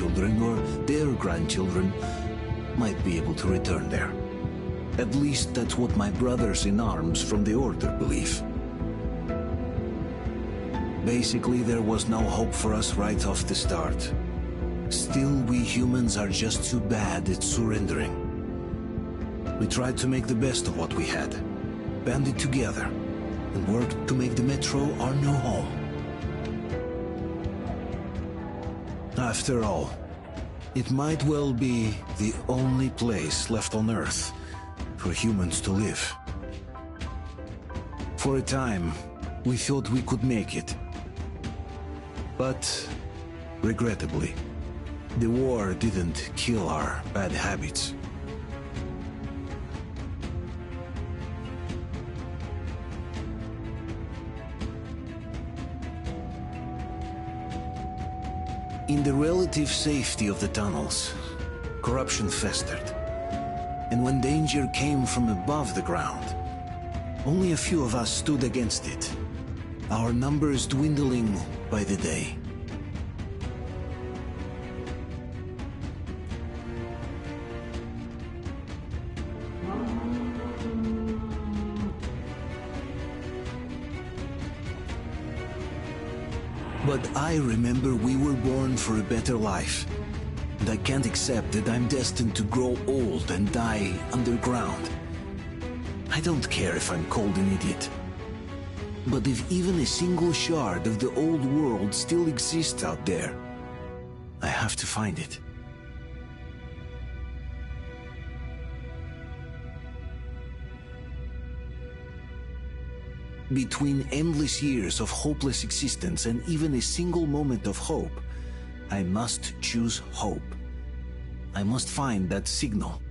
grandchildren or their grandchildren might be able to return there. At least that's what my brothers in arms from the Order believe. Basically, there was no hope for us right off the start. Still, we humans are just too bad at surrendering. We tried to make the best of what we had, banded together, and worked to make the Metro our new home. After all, it might well be the only place left on Earth for humans to live. For a time, we thought we could make it. But, regrettably, the war didn't kill our bad habits. In the relative safety of the tunnels, corruption festered. And when danger came from above the ground, only a few of us stood against it, our numbers dwindling by the day. But I remember we were born for a better life, and I can't accept that I'm destined to grow old and die underground. I don't care if I'm called an idiot. But if even a single shard of the old world still exists out there, I have to find it. Between endless years of hopeless existence and even a single moment of hope, I must choose hope. I must find that signal.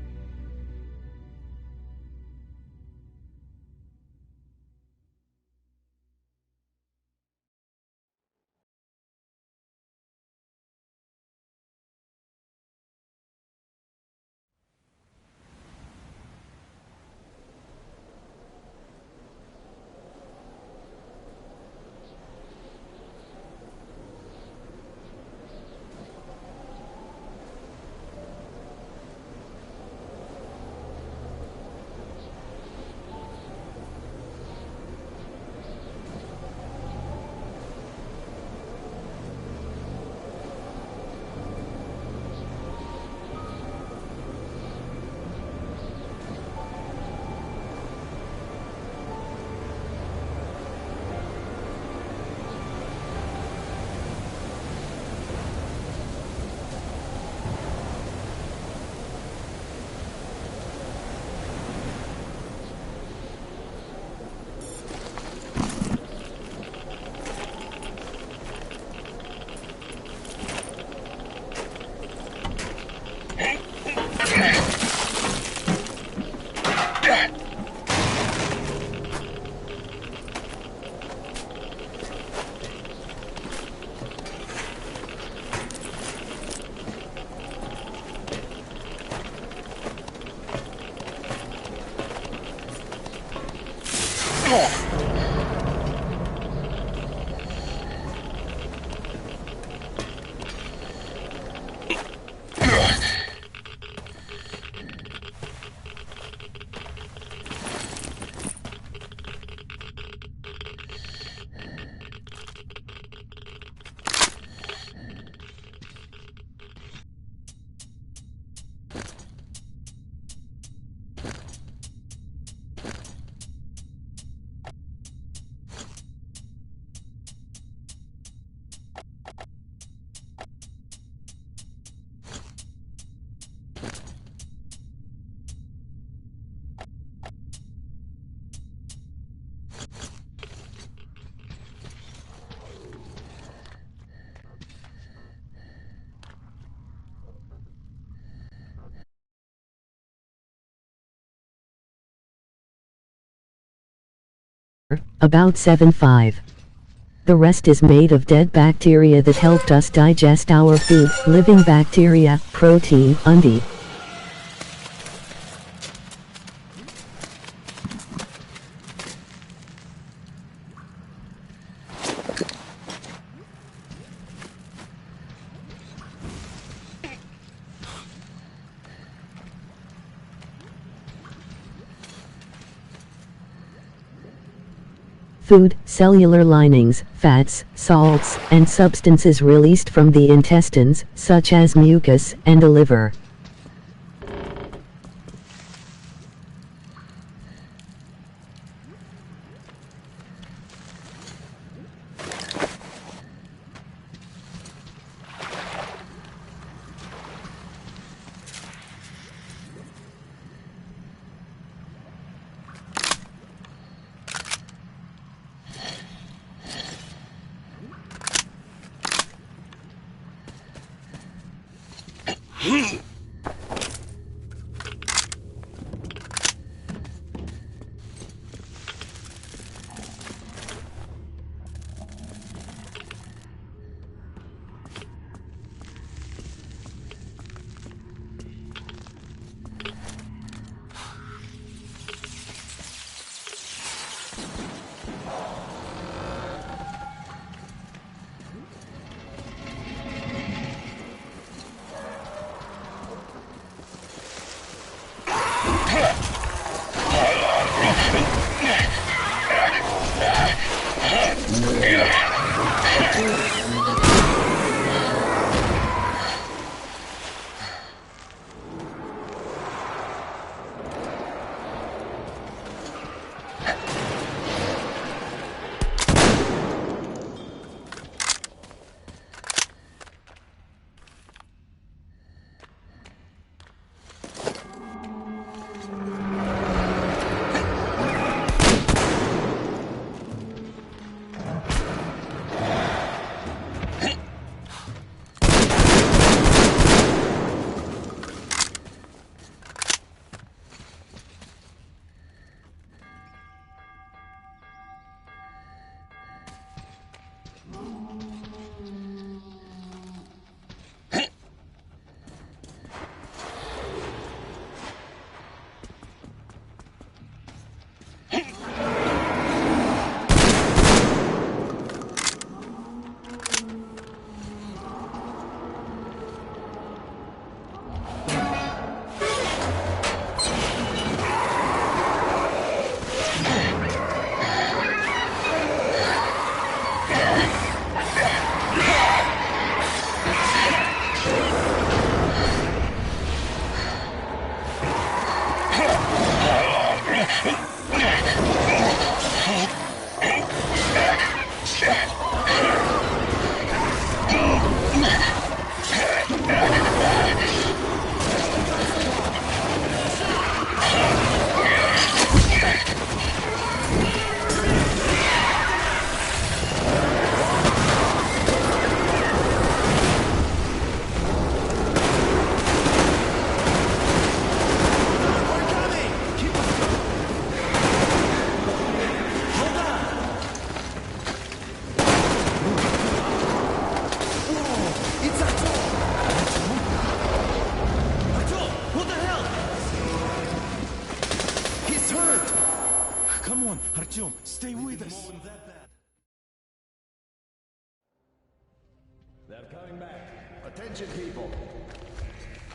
About 7.5. The rest is made of dead bacteria that helped us digest our food, living bacteria, protein, undi. food, cellular linings, fats, salts, and substances released from the intestines, such as mucus and the liver. Come on, Artyom, stay with us. They're coming back. Attention, people.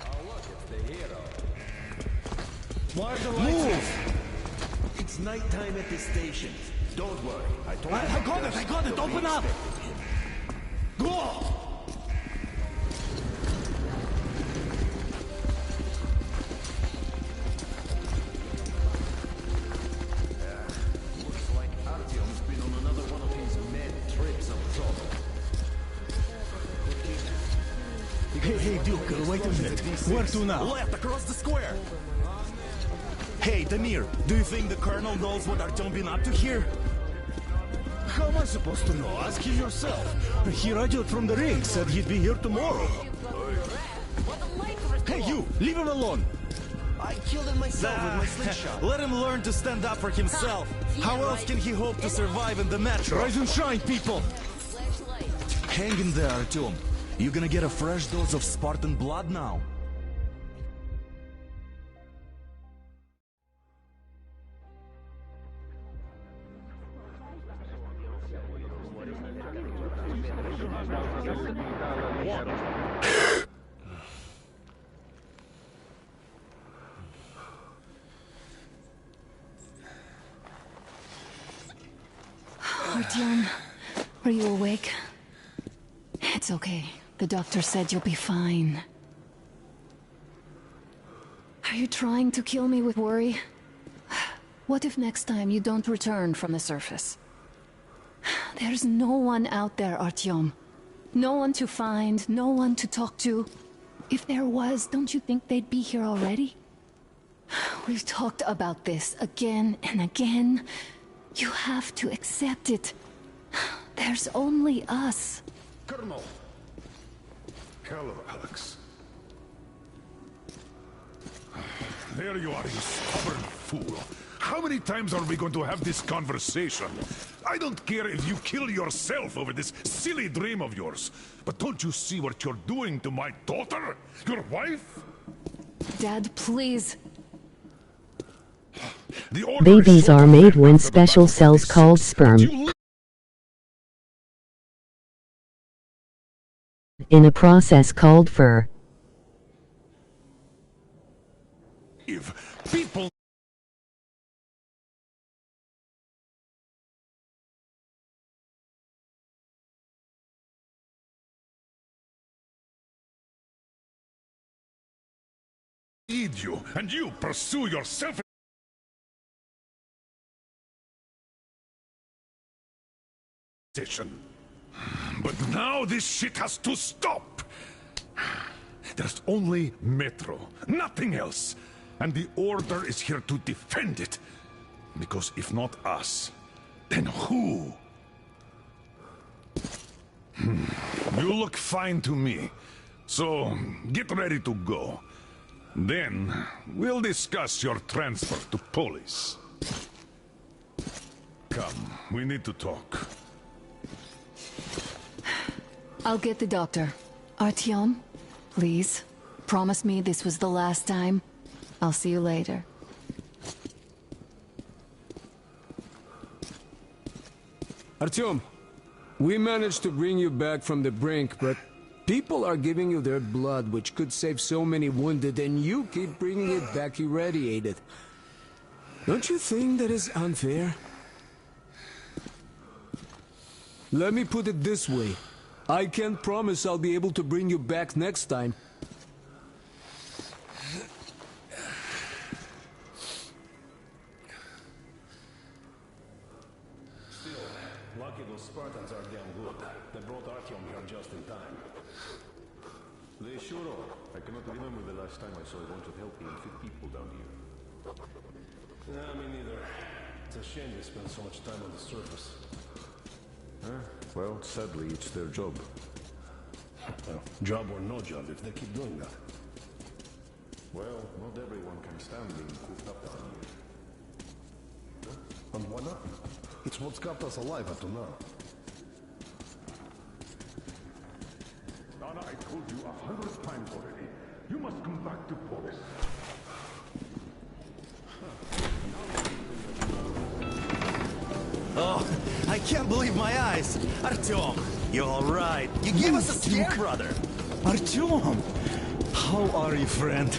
Oh, look, it's the hero. Why are the lights Move! It's nighttime at the station. Don't worry. I told you. I got it! Open up! Go! Looks like Artyom's been on another one of his mad trips up top. Hey, Duke, wait a minute. Where to now? Left, across the square. Hey, Damir, do you think the Colonel knows what Artyom been up to here? How am I supposed to know? Ask him yourself. He radioed from the ring, said he'd be here tomorrow. Hey, you! Leave him alone! I killed him myself with my slingshot. Let him learn to stand up for himself. How else can he hope to survive in the metro? Rise and shine, people! Hang in there, Artyom. You gonna get a fresh dose of Spartan blood now? Artyom, are you awake? It's okay. The doctor said you'll be fine. Are you trying to kill me with worry? What if next time you don't return from the surface? There's no one out there, Artyom. No one to find, no one to talk to. If there was, don't you think they'd be here already? We've talked about this again and again. You have to accept it. There's only us. Colonel. Hello, Alex. There you are, you stubborn fool. How many times are we going to have this conversation? I don't care if you kill yourself over this silly dream of yours. But don't you see what you're doing to my daughter? Your wife? Dad, please. Babies are made when special cells called sperm in a process called fur. If people need you and you pursue yourself. But now this shit has to stop. There's only Metro, nothing else. And the Order is here to defend it. Because if not us, then who? You look fine to me. So, get ready to go. Then, we'll discuss your transfer to police. Come, we need to talk. I'll get the doctor. Artyom, please. Promise me this was the last time. I'll see you later. Artyom, we managed to bring you back from the brink, but people are giving you their blood, which could save so many wounded, and you keep bringing it back irradiated. Don't you think that is unfair? Let me put it this way. I can't promise I'll be able to bring you back next time. Still, lucky those Spartans are damn good. They brought Artyom here just in time. They sure are. I cannot remember the last time I saw a bunch of healthy and fit people down here. Nah, me neither. It's a shame they spend so much time on the surface. Well, sadly, it's their job. Well, job or no job, if they keep doing that. Well, not everyone can stand being cooped up down here. And why not? It's what's kept us alive up to now. Donna, I told you 100 times already. You must come back to police. Oh, I can't believe my eyes. Artyom, you're all right. You gave us a scare, brother. Artyom! How are you, friend?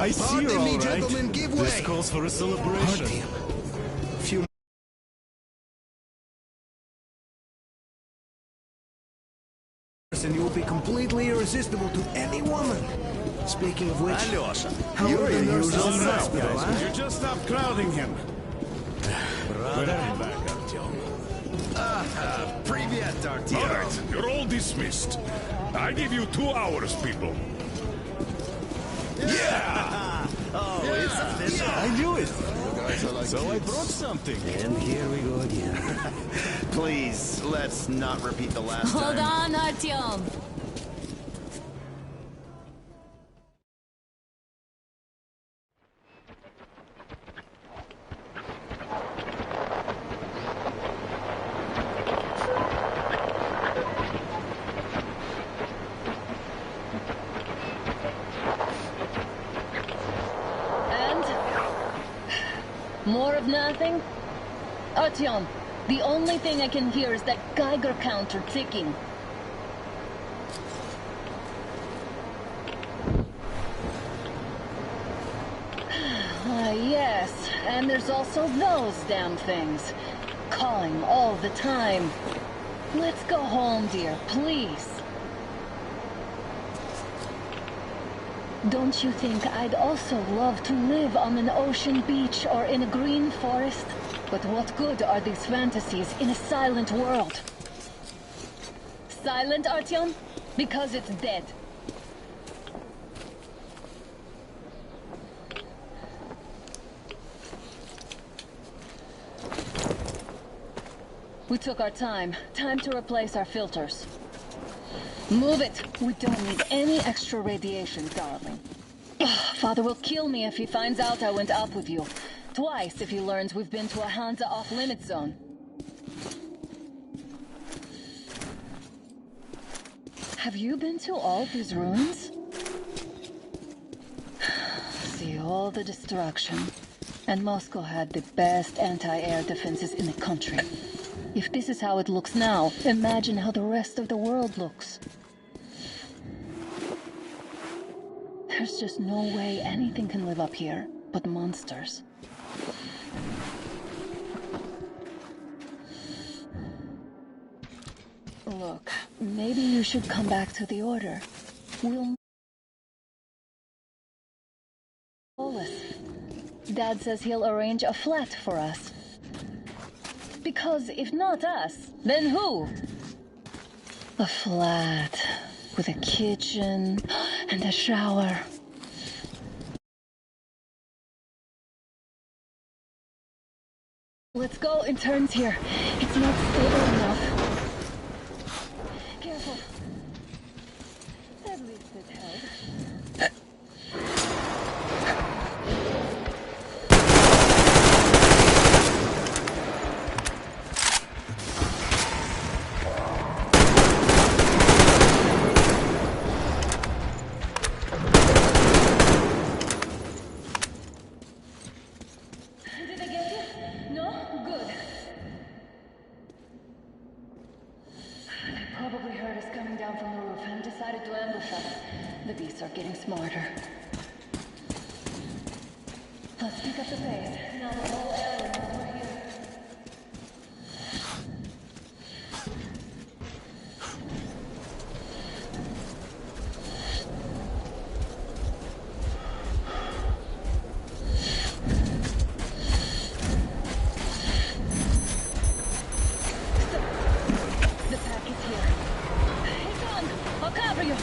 I see you're all right. Gentlemen, give way. This calls for a celebration. Artyom. Few and you'll be completely irresistible to any woman. Speaking of which, Alyosha, how you're are the in your nurses in zone the now, hospital, huh? You just stop crowding him. Brother. Back, Artyom. Привет, Artyom. All right, you're all dismissed. I give you 2 hours, people. Yeah! Oh, it's official. I knew it. So I brought something. And here we go again. Please, let's not repeat the last Hold time. on, Artyom. More of nothing? Artyom, the only thing I can hear is that Geiger counter ticking. Yes, and there's also those damn things. calling all the time. Let's go home, dear, please. Don't you think I'd also love to live on an ocean beach or in a green forest? But what good are these fantasies in a silent world? Silent, Artyom? Because it's dead. We took our time. Time to replace our filters. Move it! We don't need any extra radiation, darling. Ugh, Father will kill me if he finds out I went up with you. Twice if he learns we've been to a Hansa off-limit zone. Have you been to all these ruins? See all the destruction. And Moscow had the best anti-air defenses in the country. If this is how it looks now, imagine how the rest of the world looks. There's just no way anything can live up here but monsters. Look, maybe you should come back to the Order. We'll... Dad says he'll arrange a flat for us. Because if not us, then who? A flat with a kitchen and a shower. Let's go, it turns here. It's not stable enough. Careful. At least it held. Getting smarter. Let's pick up the pace. Now the whole area knows we're here. The pack is here. Hang on! I'll cover you!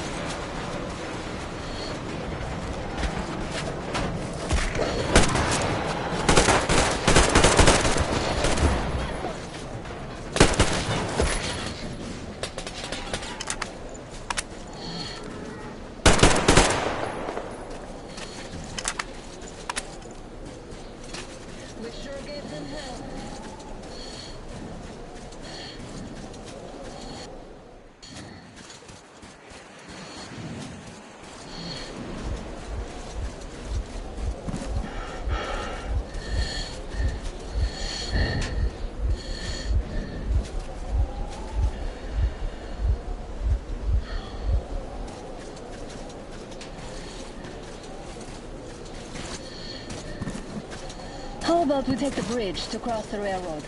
How about we take the bridge to cross the railroad?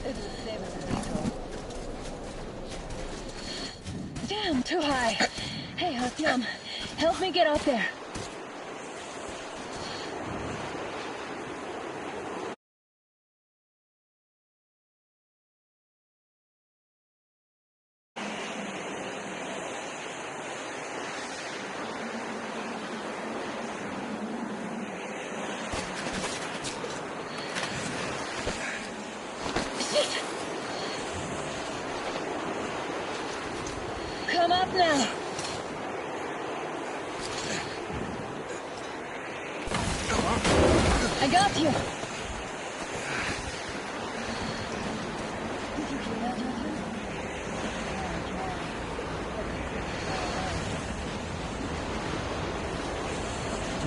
It would save us a detour. Damn, too high. Hey, Artyom, help me get out there. Come up now. I got you. Did you hear that, Artyom?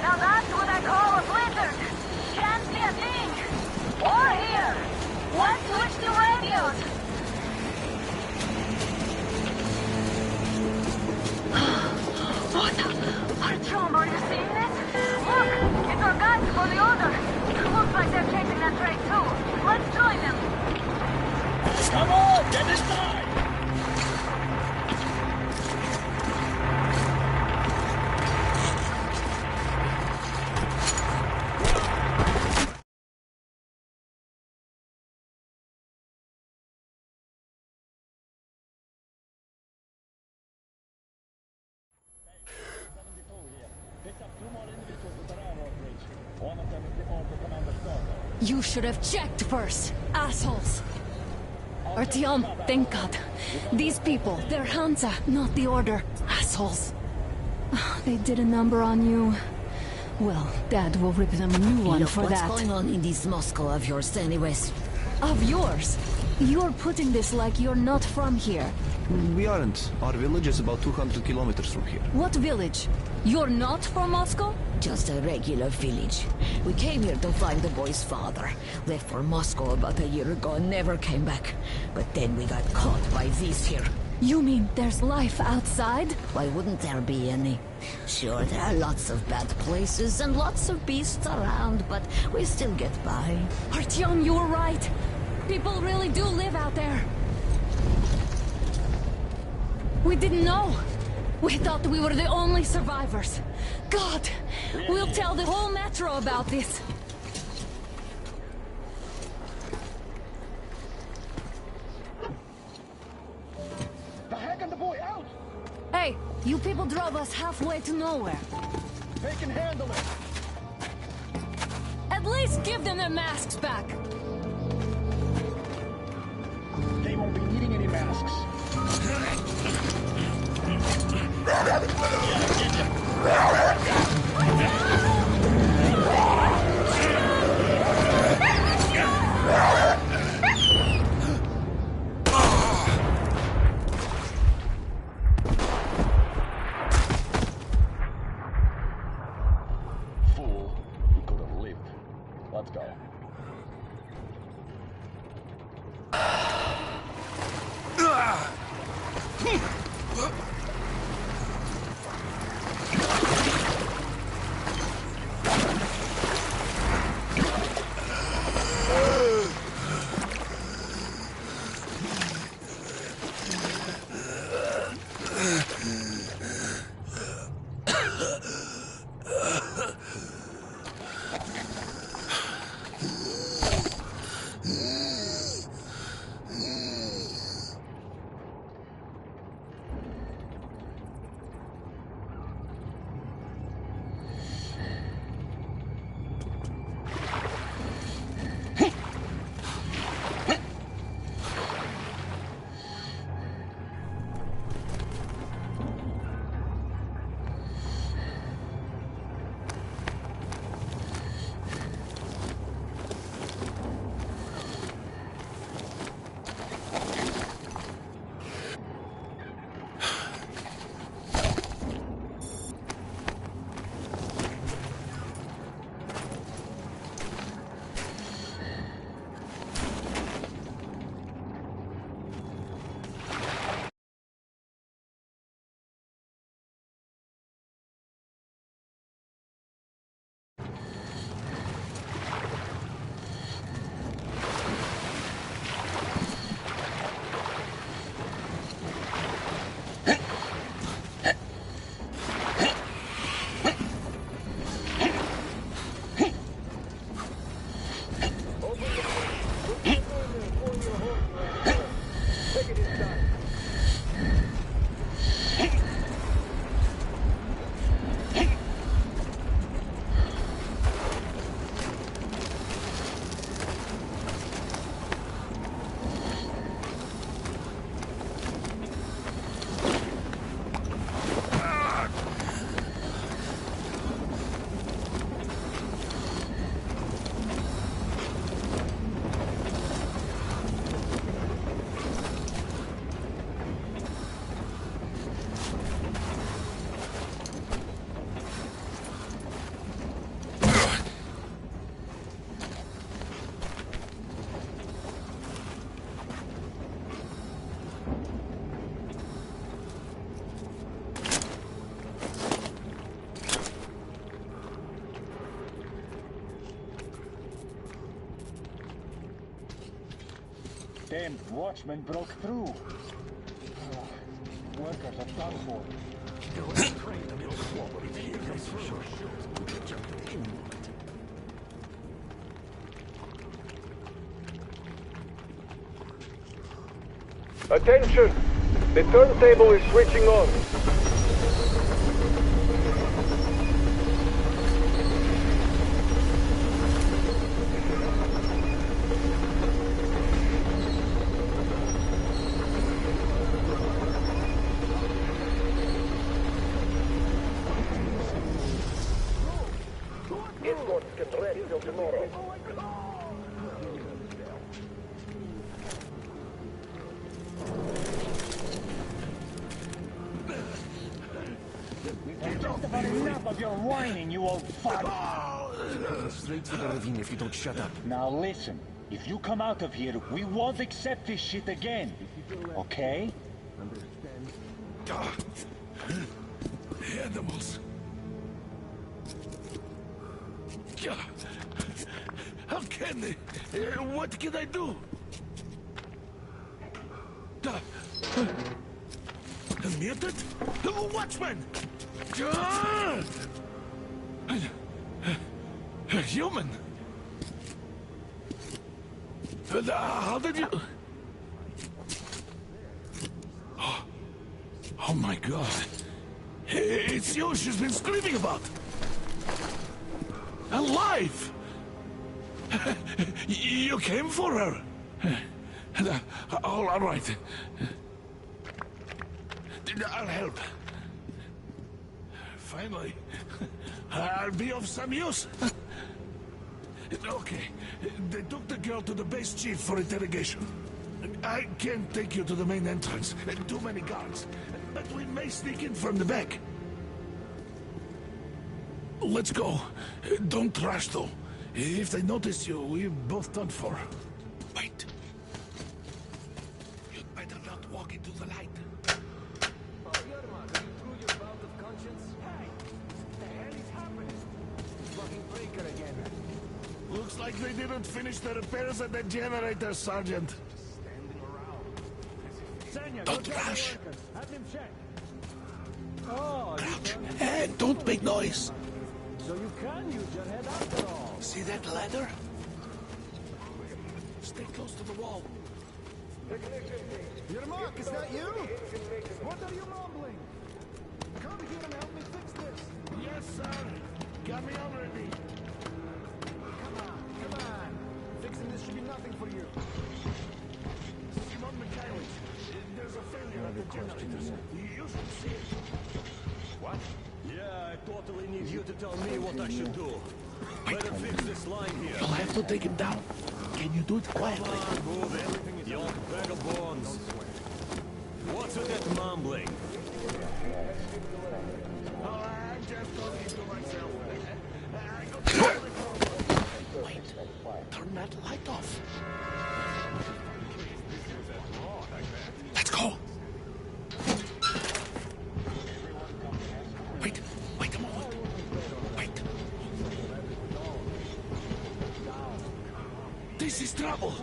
Now that's what I call a blizzard. Can't see a thing. Or hear. Let's switch to radios. Artyom, are you seeing this? Look! It's our guys for the Order! Looks like they're chasing that train too. Let's join them! Come on, get inside! You should have checked first, assholes! Artyom, thank God. These people, they're Hansa, not the Order. Assholes. They did a number on you. Well, Dad will rip them a new one Look, for what's that. going on in this Moscow of yours anyways? Of yours? You're putting this like you're not from here. We aren't. Our village is about 200 kilometers from here. What village? You're not from Moscow? Just a regular village. We came here to find the boy's father. Left for Moscow about a year ago and never came back. But then we got caught by these here. You mean there's life outside? Why wouldn't there be any? Sure, there are lots of bad places and lots of beasts around, but we still get by. Artyom, you were right. People really do live out there. We didn't know. We thought we were the only survivors. God, we'll tell the whole metro about this. The heck and the boy out! Hey, you people drove us halfway to nowhere. They can handle it! At least give them their masks back. They won't be needing any masks. Fool, he could have lived. Let's go. Damn watchmen broke through. Workers are done for. Attention! The turntable is switching on. Escorts can rest till tomorrow. Just about enough of your whining, you old fart. Straight to the ravine if you don't shut up. Now listen, if you come out of here, we won't accept this shit again. Okay? Animals. How can they? What can I do? A mutant? Watchman! A human? How did you... Oh my God. It's you she's been screaming about. Alive! You came for her. All right. I'll help. Finally, I'll be of some use. Okay, they took the girl to the base chief for interrogation. I can't take you to the main entrance. Too many guards. But we may sneak in from the back. Let's go. Don't rush, though. If they notice you, we're both done for. Wait. You'd better not walk into the light. Looks like they didn't finish the repairs at the generator, Sergeant. Don't rush. Crouch and don't make noise. So you can use your head after all. See that ladder? Stay close to the wall. Yermak, is that you? What are you mumbling? Come here and help me fix this. Yes, sir. Got me already. Come on. Fixing this should be nothing for you. Simon Mikhailovich, there's a failure at the generator. You should see it. What? Yeah, I totally need you to tell me what I should do. Better fix this line here. You'll have to take him down. Can you do it quietly? Come on, move it. You old bag of bones. What's with that mumbling? Oh, I'm just talking to myself. Wait, turn that light off. Let's go. Wait a moment. Wait. This is trouble.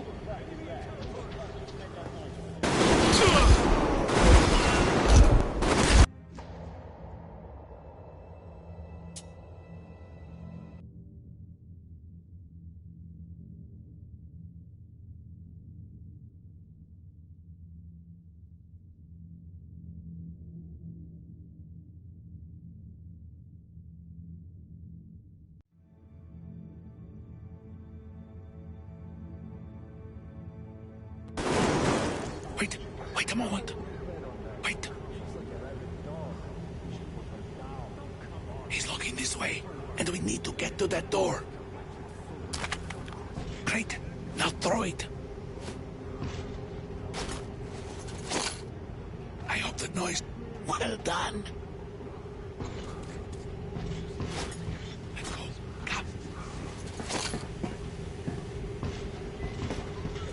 Wait a moment. Wait. He's looking this way, and we need to get to that door. Great. Now throw it. I hope the noise... Well done. Let's go. Come.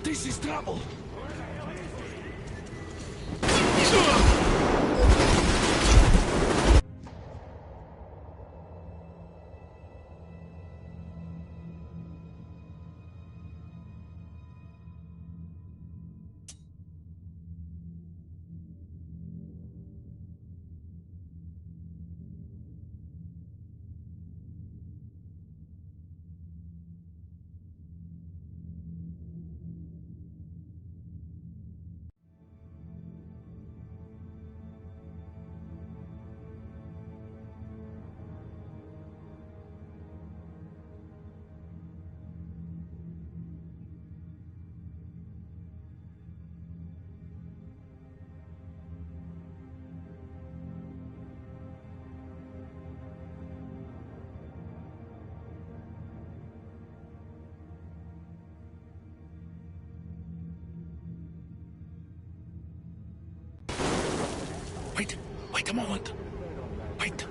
This is trouble. a moment. Wait.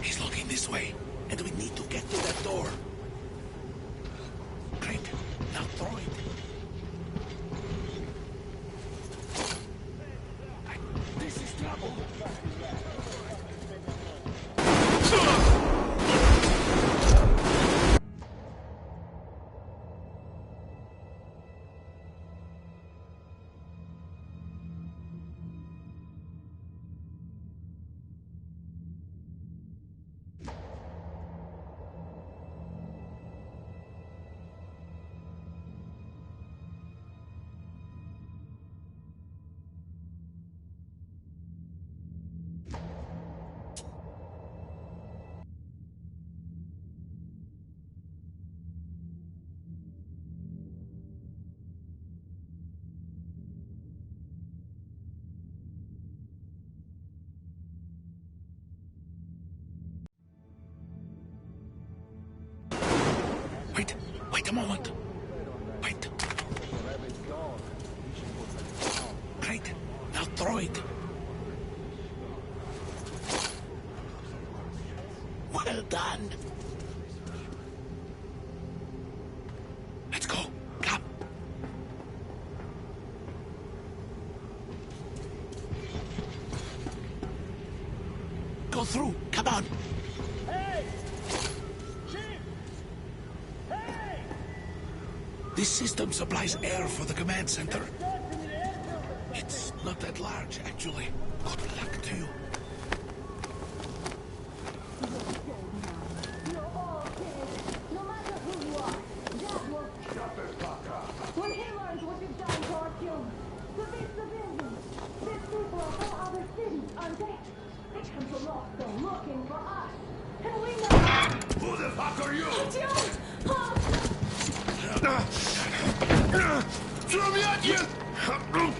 He's looking this way, and we need to get to that door. Great. Now throw it. This is trouble. Wait a moment. Wait. Great. Now throw it. Well done. Let's go. Come. Go through. Come on. This system supplies air for the command center. It's not that large, actually. Good luck to you. When he learns what you've done to Artyom, to these civilians, these people are from other cities, aren't they? They come to Moscow looking for us. And we know... Who the fuck are you? Artyom! Throw me at you! Artyom!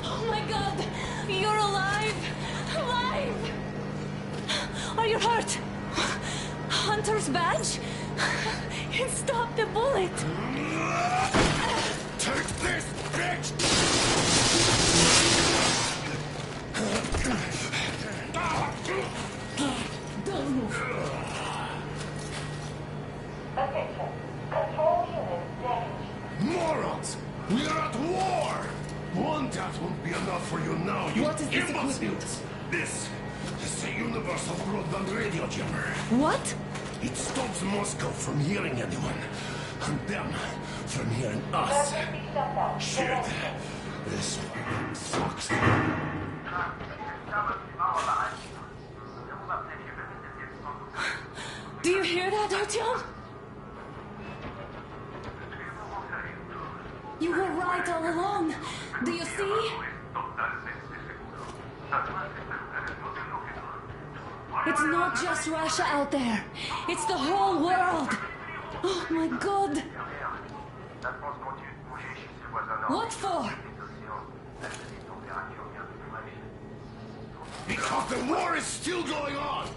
Oh my God! You're alive! Alive! Are you hurt? Hunter's badge? It stopped the bullet! Take this, bitch! Don't move. Attention. Control unit damaged. Morons! We are at war! One that won't be enough for you now, you What is this imbeciles! equipment? This is a universal broadband radio jammer. What? It stops Moscow from hearing anyone, and them from hearing us. Shit! This sucks. Do you hear that, Artyom? You were right all along. Do you see? It's not just Russia out there. It's the whole world. Oh my God. What for? Because the war is still going on,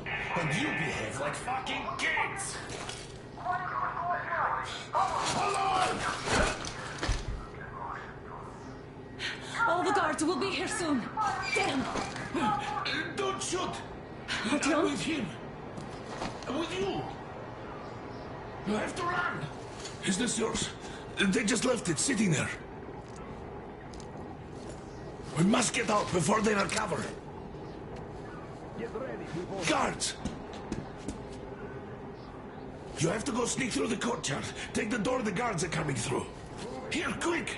and you behave like fucking kids! Hold on! All the guards will be here soon. Damn. Don't shoot! Artyom? I'm with him. I'm with you. You have to run. Is this yours? They just left it sitting there. We must get out before they recover. Guards! You have to go sneak through the courtyard. Take the door the guards are coming through. Here, quick!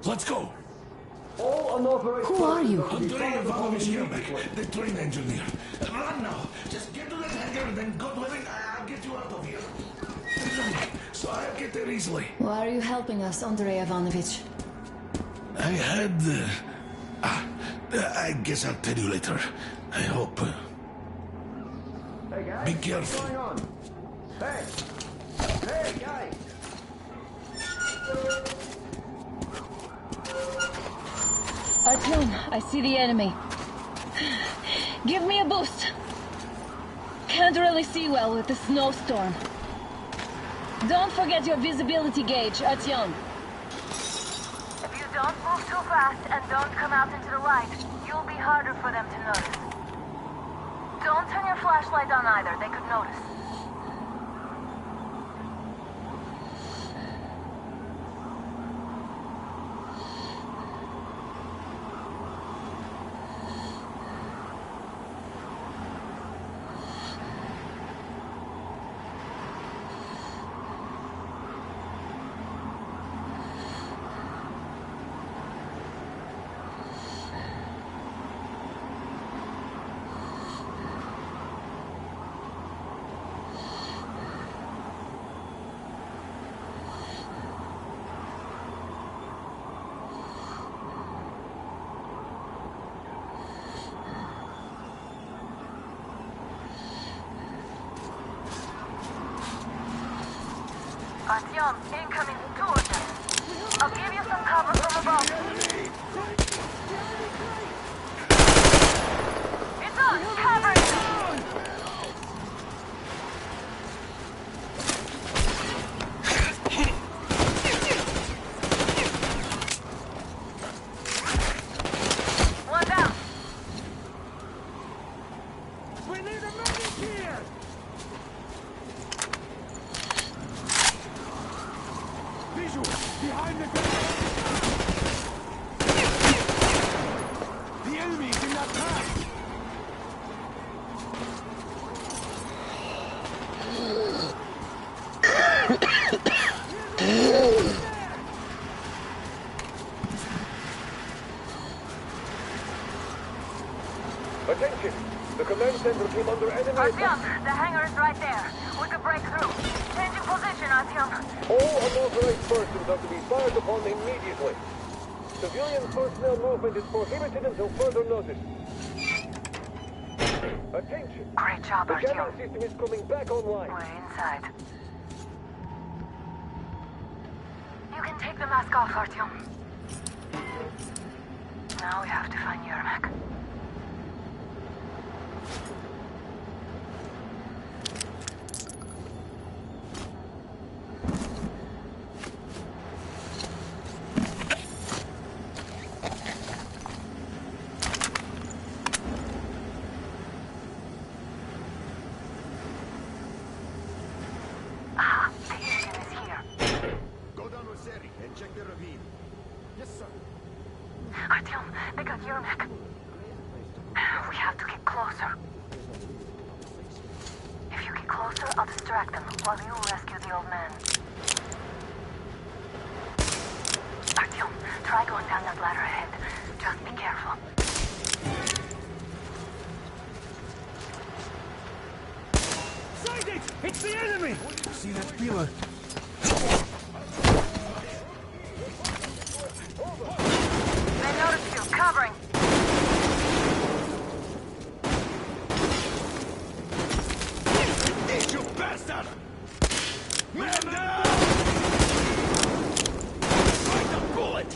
Let's go! Who are you? Artyom Ivanovich Yermak, the train engineer. Run now! Just get to that hangar, then God willing, I'll get you out of here. So I'll get there easily. Why are you helping us, Andrei Ivanovich? I had... I guess I'll tell you later. I hope. Hey guys, Be careful. what's going on? Hey! Hey guys! Artyom, I see the enemy. Give me a boost. Can't really see well with the snowstorm. Don't forget your visibility gauge, Artyom. If you don't move too fast and don't come out into the light, you'll be harder for them to notice. Don't turn your flashlight on either, they could notice. Artyom, incoming, 2 of them. I'll give you some cover from above. It's us, cover! One down. We need a medic here! Visual! Behind the grenade! The enemy is in that path! Attention! The command center came under enemy attack. Artyom, the hangar is right there. We could break through. Changing position, Artyom. All unauthorized persons are to be fired upon immediately. Civilian personnel movement is prohibited until further notice. Attention! Great job, The Artyom. jamming system is coming back online. We're inside. You can take the mask off, Artyom. Now we have to find Yermak. And check the ravine. Yes, sir. Artyom, they got Yermak. We have to get closer. If you get closer, I'll distract them while you rescue the old man. Artyom, try going down that ladder ahead. Just be careful. Sight it! It's the enemy! See that pillar? They noticed you. Covering. Eat, you bastard! Man down! Fight the bullet!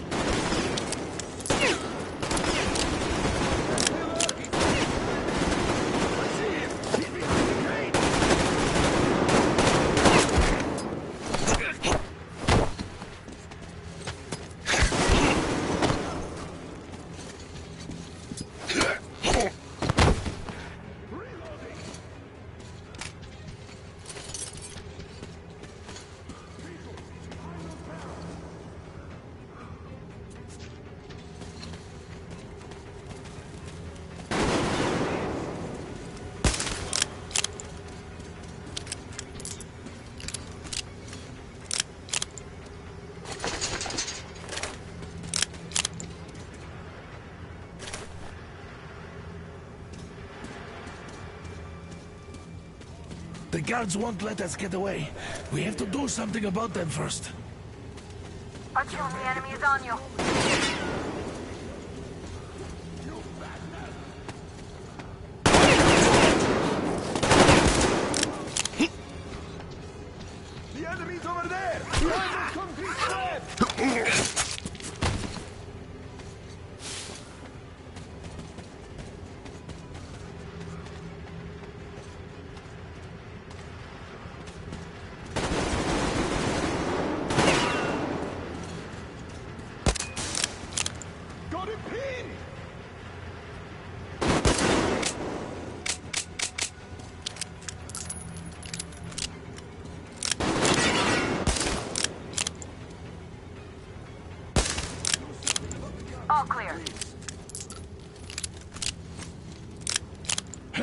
I see him! He's behind the crate! The guards won't let us get away. We have to do something about them first. Artyom, the enemy is on you. The enemy's over there! Behind that concrete slab!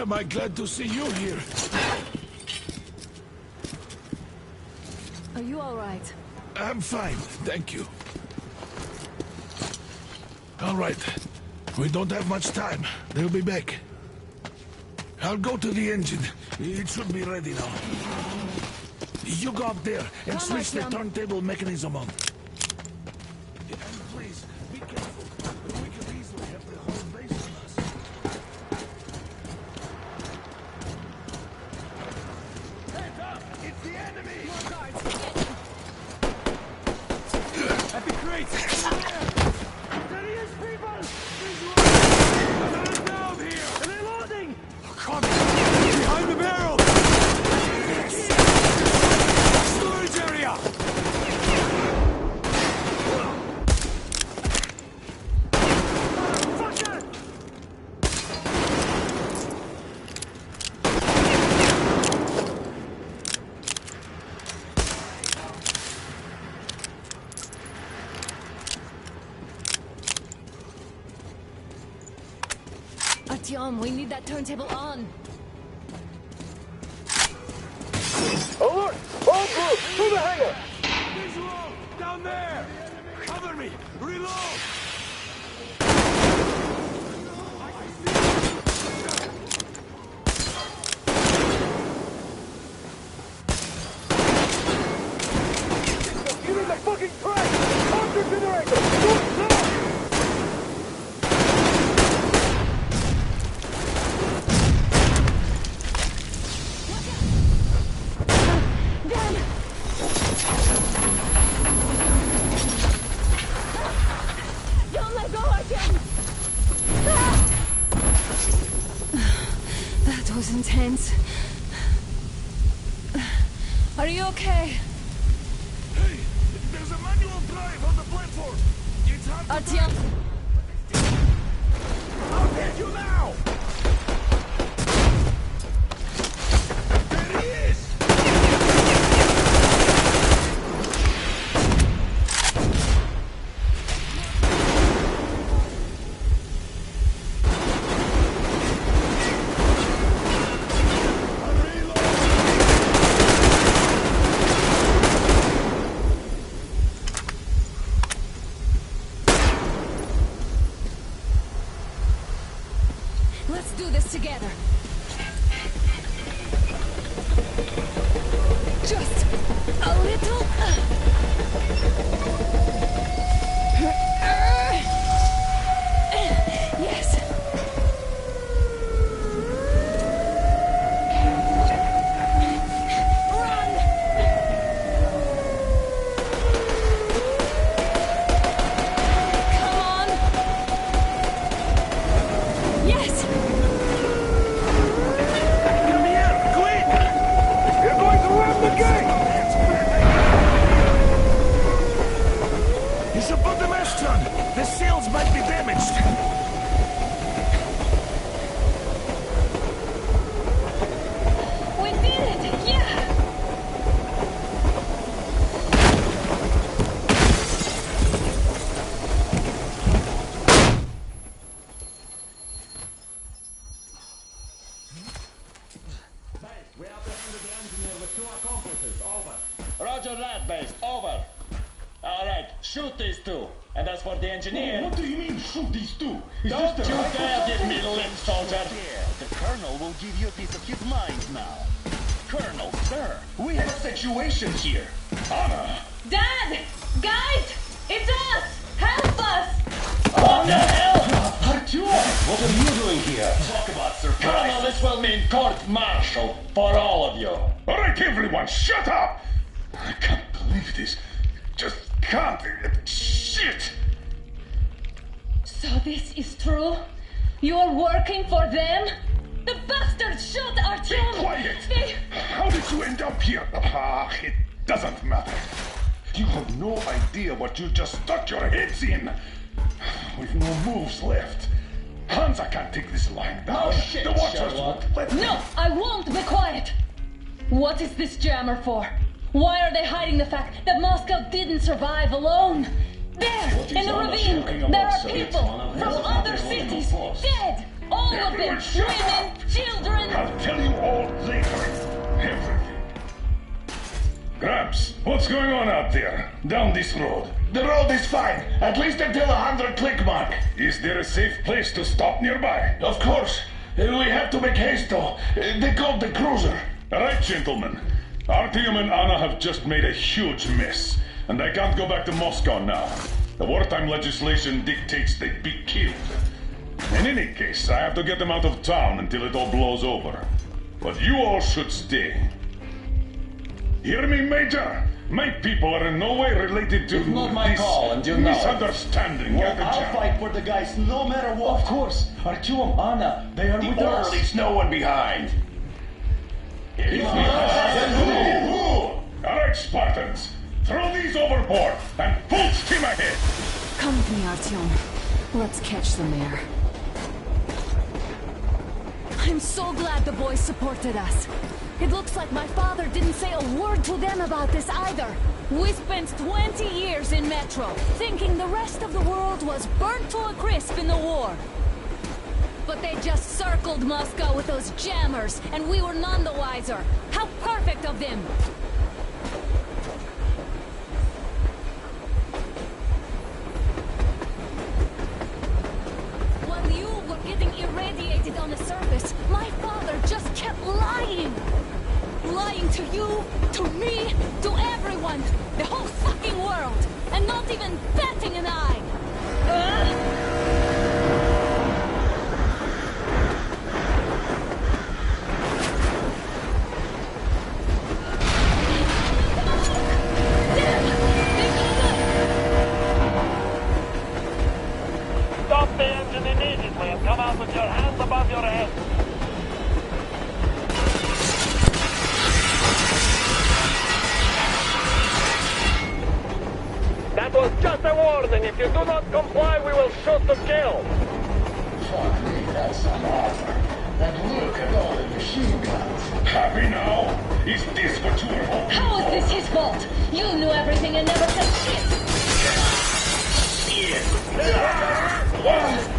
am I glad to see you here. Are you all right? I'm fine, thank you. All right. We don't have much time. They'll be back. I'll go to the engine. It should be ready now. You go up there and switch the turntable mechanism on. And please, be careful. We could easily have the whole base on us. Heads up! It's the enemy! More guards! At the crates! There he is, people! They're down here! And they're loading! Coming! Behind the barrel! Storage area! Fucker! Artyom, we need that turntable on. Alert! All groups, to the hangar! Visual! Down there! Cover me! Reload! Get in the fucking track! Counter generator! Do it now! Don't let go, Artyom! That was intense. Are you okay? Hey, there's a manual drive on the platform. It's hard to Artyom! I'll get you now! There he is! Let's do this together. Just a little. Yes. Run! Come on! Yes! Come here, quick! You're going to ram the gate! You should put the mast on. The sails might be damaged. We did it! Yeah! We have to handle the engineer with 2 accomplices. Over. Roger that, base. Over. All right, shoot these 2. And as for the engineer... What do you mean, shoot these 2? Don't you dare give me lip, soldier! The Colonel will give you a piece of his mind now. Colonel, sir, we have a situation here. Honor! Dad! Guys! It's us! Help us! What the hell? Artyom! What are you doing here? Talk about surprise. Colonel, this will mean court-martial for all of you. All right, everyone, shut up! I can't believe this. Just can't. Shit! So this is true? You're working for them? The bastards shot Artyom! Be quiet! They... How did you end up here? Ah, it doesn't matter. You have no idea what you just stuck your heads in. We've no moves left. Hansa can't take this lying down. No shit, the Watchers Sherlock. won't let me. No, I won't be quiet! What is this jammer for? Why are they hiding the fact that Moscow didn't survive alone? There, in the ravine, there are people from other cities dead! All of them! Women, children! I'll tell you all later. Everything. Gramps, what's going on out there? Down this road? The road is fine, at least until the 100-click mark. Is there a safe place to stop nearby? Of course. We have to make haste though. They called the cruiser. All right, gentlemen. Artyom and Anna have just made a huge mess, and I can't go back to Moscow now. The wartime legislation dictates they be killed. In any case, I have to get them out of town until it all blows over. But you all should stay. Hear me, Major? My people are in no way related to It's not my this call, and you know it. misunderstanding. Well, I'll fight for the guys no matter what. Of course. Artyom, Anna, they are with us. Leaves no one behind. All right, Spartans. Throw these overboard and full steam ahead. Come with me, Artyom. Let's catch the mayor. I'm so glad the boys supported us. It looks like my father didn't say a word to them about this either. We spent 20 years in Metro, thinking the rest of the world was burnt to a crisp in the war. But they just circled Moscow with those jammers, and we were none the wiser. How perfect of them! While you were getting irradiated on the surface, my father just kept lying! Lying to you, to me, to everyone, the whole fucking world, and not even batting an eye! Stop the engine immediately and come out with your hands above your head. That was just a warning. If you do not comply, we will shoot to kill. Fuck me, that's an offer. And look at all the machine guns. Happy now? Is this what you were hoping How is for? this his fault? You knew everything and never said shit!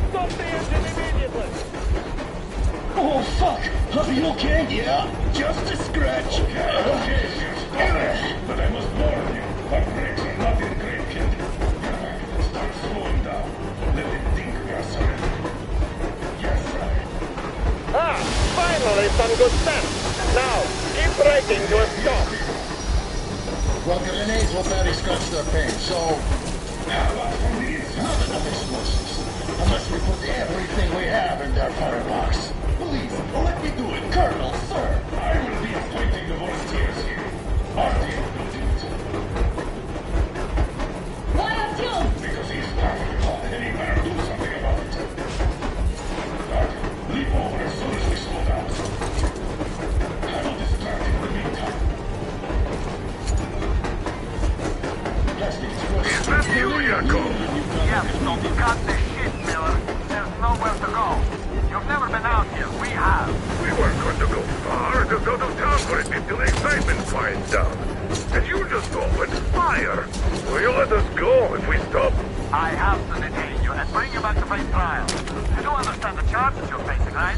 Stop the engine immediately. Oh, fuck. Are you okay? Yeah, just a scratch. Okay, but I must warn you, our brakes are not in great condition. Start slowing down. Let them think we are surrendering. Yes, sir. Ah, finally some good sense. Now, keep braking to a stop. Well, grenades will barely scratch their paint, so... How about from the inside? Not enough explosives. Unless we put everything we have in their firebox. Please, let me do it, Colonel, sir. I will be appointing the volunteers here. Artyom will do it. Why Artyom? Because he's perfect hot and he better do something about it. Artyom, leap over as soon as we slow down. I will distract him in the meantime. Is that you, Yakov? Yes, so cut the shit, Miller. There's nowhere to go. You've never been out here. We have. We weren't going to go far, just out of town for a bit till the excitement quiets down. And you just opened fire. Will you let us go if we stop? I have to detain you and bring you back to face trial. You do understand the charges you're facing, right?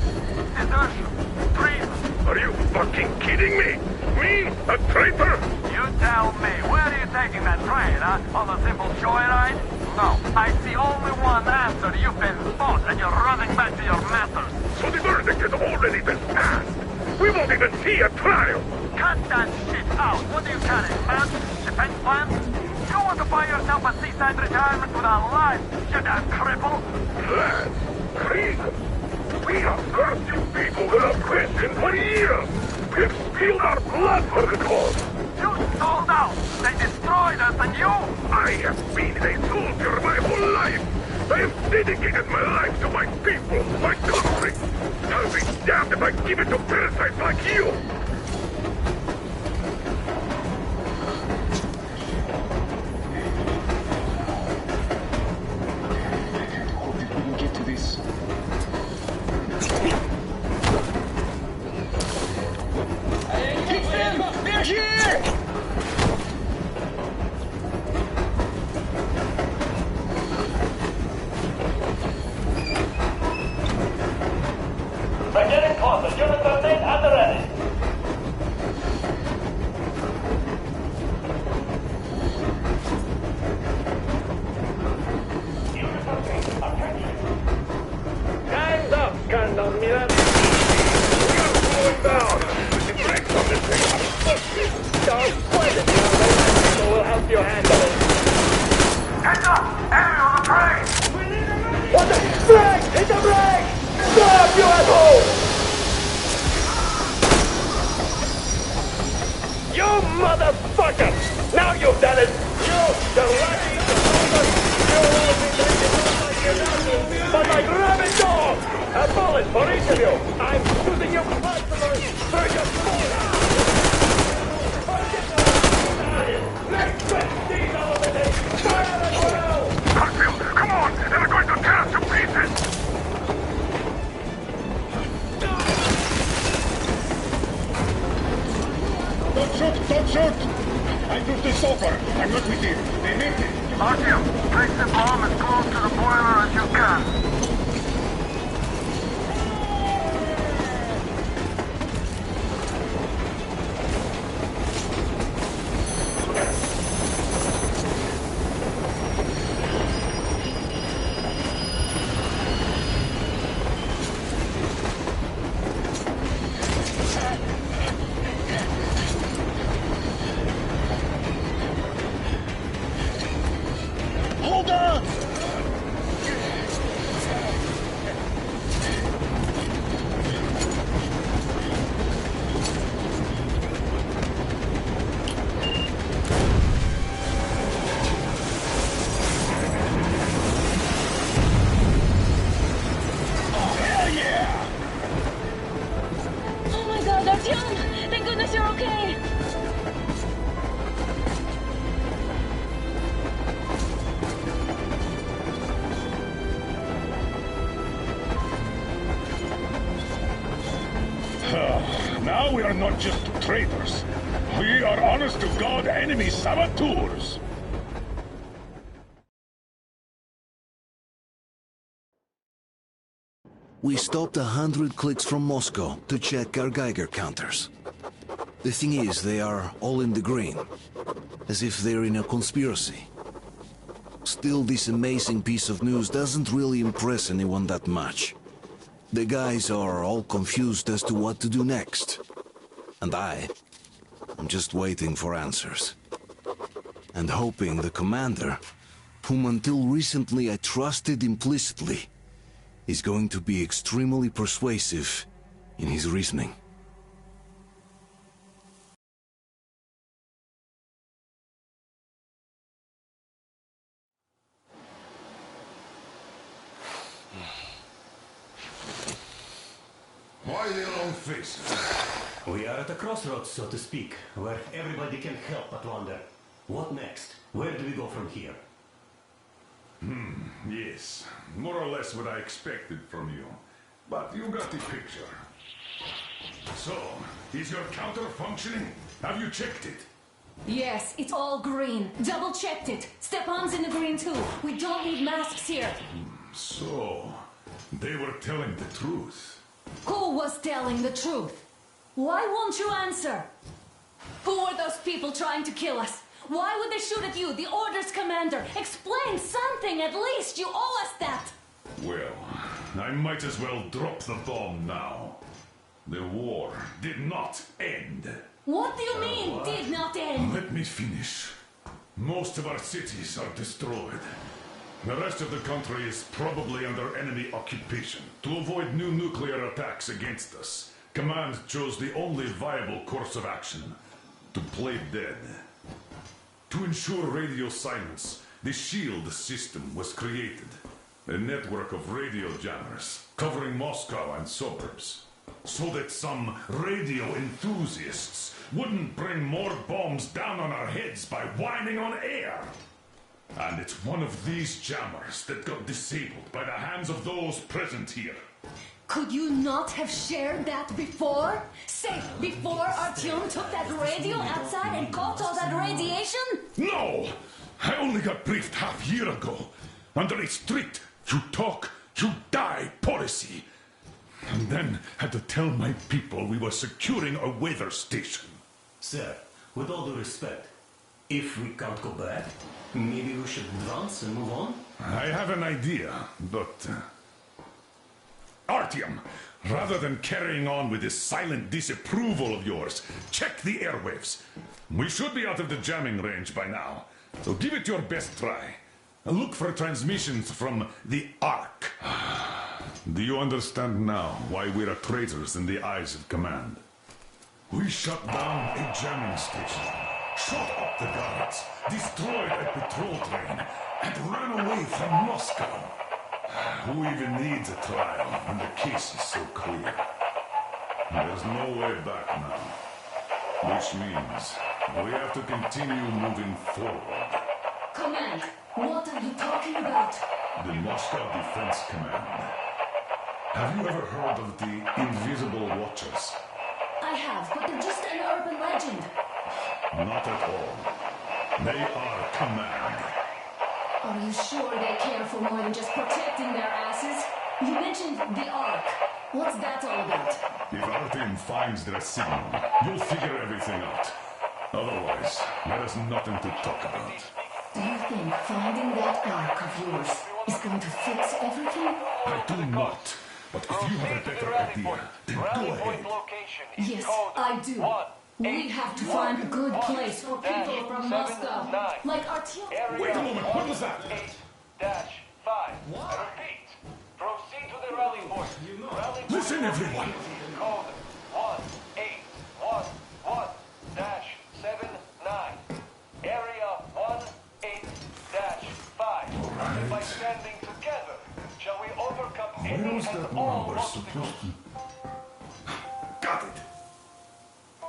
Desertion. Treason. Are you fucking kidding me? Me? A traitor? You tell me. Where are you taking that train, huh? On a simple joyride? No. I see only one answer. You've been bought and you're running back to your masters. So the verdict has already been passed. We won't even see a trial. Cut that shit out. What do you carry? Plans? Defense plans? You want to buy yourself a seaside retirement without life, you damn cripple? Plans? Treason? We have cursed you people without question for years. We've spilled our blood for the cause. You sold out. They destroyed us and you... I have been a soldier my whole life. I have dedicated my life to my people, my country. I'll be damned if I give it to parasites like you. motherfucker! Now you've done it! You, the raggy, the bastard, you'll all be treated just like your asses, but like rabid dogs! A bullet for each of you! I'm shooting you personally through your skull! Next 20 eliminate! Fire as well! Artyom, come on! They're going to tear us to pieces! Don't shoot! Don't shoot! I took the sulfur. I'm not with you. They made it. Artyom, place the bomb as close to the boiler as you can. Now we are not just traitors. We are honest-to-God enemy saboteurs. We stopped 100 clicks from Moscow to check our Geiger counters. The thing is, they are all in the green, as if they're in a conspiracy. Still, this amazing piece of news doesn't really impress anyone that much. The guys are all confused as to what to do next. And I'm just waiting for answers. And hoping the commander, whom until recently I trusted implicitly, is going to be extremely persuasive in his reasoning. Why their own faces? We are at a crossroads, so to speak, where everybody can help but wonder, what next? Where do we go from here? Yes, more or less what I expected from you. But you got the picture. So, is your counter functioning? Have you checked it? Yes, it's all green. Double-checked it. Stepan's in the green too. We don't need masks here. So, they were telling the truth. Who was telling the truth? Why won't you answer? Who were those people trying to kill us? Why would they shoot at you, the Order's commander? Explain something, at least! You owe us that! Well, I might as well drop the bomb now. The war did not end. What do you mean, did not end? Let me finish. Most of our cities are destroyed. The rest of the country is probably under enemy occupation. To avoid new nuclear attacks against us, Command chose the only viable course of action: to play dead. To ensure radio silence, the SHIELD system was created. A network of radio jammers covering Moscow and suburbs. So that some radio enthusiasts wouldn't bring more bombs down on our heads by whining on air. And it's one of these jammers that got disabled by the hands of those present here. Could you not have shared that before? Say, before Artyom took that radio outside and caught all that radiation? No! I only got briefed half year ago. Under a strict, you talk, you die policy. And then had to tell my people we were securing a weather station. Sir, with all due respect, if we can't go back, maybe we should advance and move on? I have an idea, but... Artyom, rather than carrying on with this silent disapproval of yours, check the airwaves. We should be out of the jamming range by now, so give it your best try. Look for transmissions from the Ark. Do you understand now why we are traitors in the eyes of Command? We shut down a jamming station, shot up the guards, destroyed a patrol train, and ran away from Moscow. Who even needs a trial when the case is so clear? There's no way back now. Which means we have to continue moving forward. Command, what are you talking about? The Moscow Defense Command. Have you ever heard of the Invisible Watchers? I have, but they're just an urban legend. Not at all. They are command. Are you sure they care for more than just protecting their asses? You mentioned the Ark. What's that all about? If Artyom finds their signal, you'll figure everything out. Otherwise, there is nothing to talk about. Do you think finding that Ark of yours is going to fix everything? I do not. But if you have a better idea, then go ahead. Yes, I do. We have to find a good place for people from Moscow. Like Artyom. Wait a moment, what was that? 8-5. I repeat. Proceed to the rally point. Listen, everyone. Code 1811-79. Area 18-5. By standing together, shall we overcome Where was that number supposed to... Got it!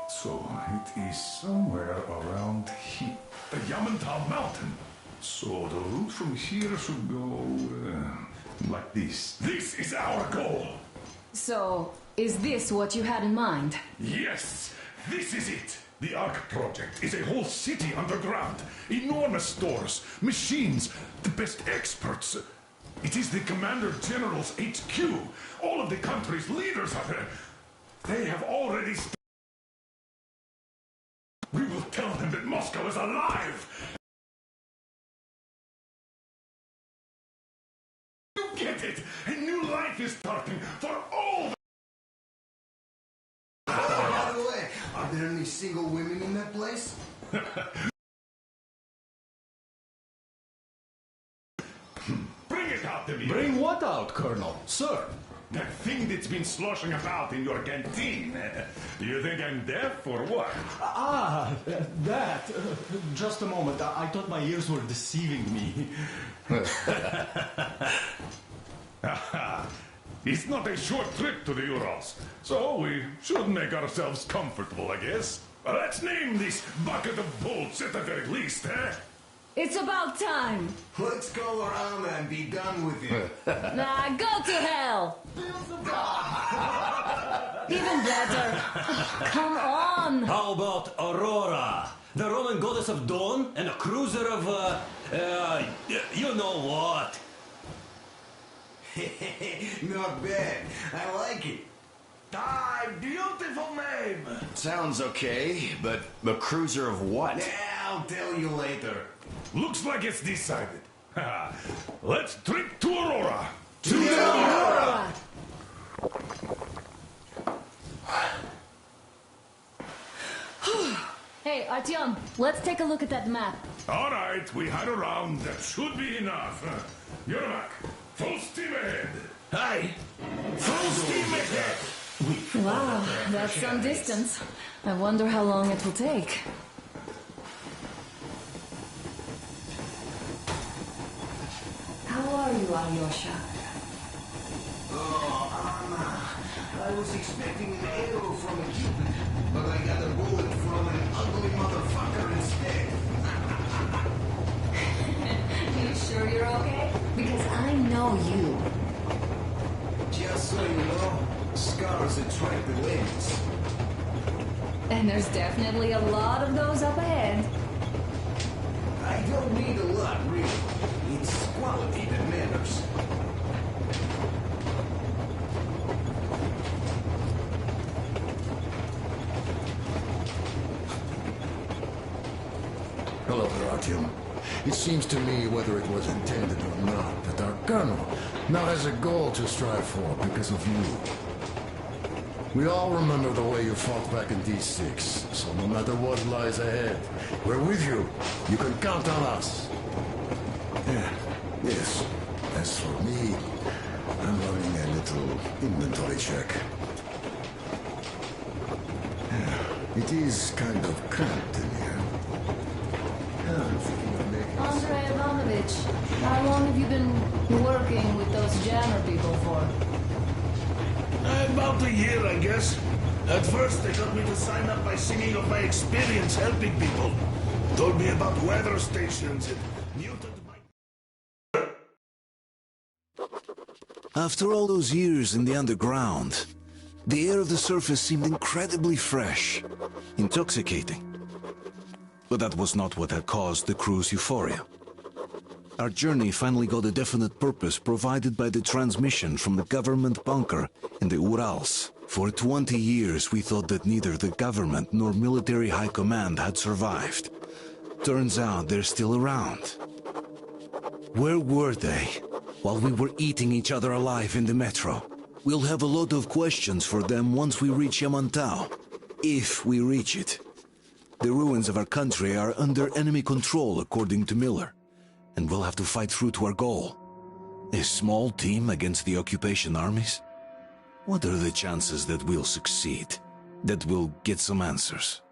So, it is somewhere around here. The Yamantau Mountain. So, the route from here should go... like this. This is our goal! So, is this what you had in mind? Yes! This is it! The Ark project is a whole city underground. Enormous stores, machines, the best experts. It is the Commander General's HQ. All of the country's leaders are there. They have already We will tell them that Moscow is alive! You get it! A new life is starting for all By the way, are there any single women in that place? Bring it out to me! Bring what out, Colonel? Sir? That thing that's been sloshing about in your canteen. You think I'm deaf or what? That. Just a moment. I thought my ears were deceiving me. It's not a short trip to the Urals, so we should make ourselves comfortable, I guess. Let's name this bucket of bolts at the very least, eh? It's about time. Let's go around and be done with it. Nah, go to hell. Even better. Come on. How about Aurora? The Roman goddess of dawn and a cruiser of, you know what? Not bad. I like it. Ah, beautiful name. Sounds okay, but a cruiser of what? Yeah, I'll tell you later. Looks like it's decided. Let's drink to Aurora. To Aurora! Hey, Artyom, let's take a look at that map. All right, we had a round. That should be enough. Yermak, full steam ahead. Aye. Full steam ahead. Wow, that's some distance. I wonder how long it will take. How are you, Alyosha? Oh, Anna. I was expecting an arrow from a Cupid, but I got a bullet from an ugly motherfucker instead. You sure you're okay? Because I know you. Just so you know, scars attract the ladies. And there's definitely a lot of those up ahead. I don't need a lot, really. It's quality that matters. Hello there, Artyom. It seems to me, whether it was intended or not, that our colonel now has a goal to strive for because of you. We all remember the way you fought back in D6, so no matter what lies ahead, we're with you. You can count on us. Yes. As for me, I'm running a little inventory check. It is kind of cramped in here. I'm thinking of making Andrei Ivanovich, how long have you been working with those jammer people for? About a year, I guess. At first, they got me to sign up by singing of my experience helping people. Told me about weather stations and mutant... After all those years in the underground, the air of the surface seemed incredibly fresh, intoxicating. But that was not what had caused the crew's euphoria. Our journey finally got a definite purpose provided by the transmission from the government bunker in the Urals. For 20 years we thought that neither the government nor military high command had survived. Turns out they're still around. Where were they while we were eating each other alive in the metro? We'll have a lot of questions for them once we reach Yamantau. If we reach it. The ruins of our country are under enemy control, according to Miller. And we'll have to fight through to our goal. A small team against the occupation armies? What are the chances that we'll succeed? That we'll get some answers?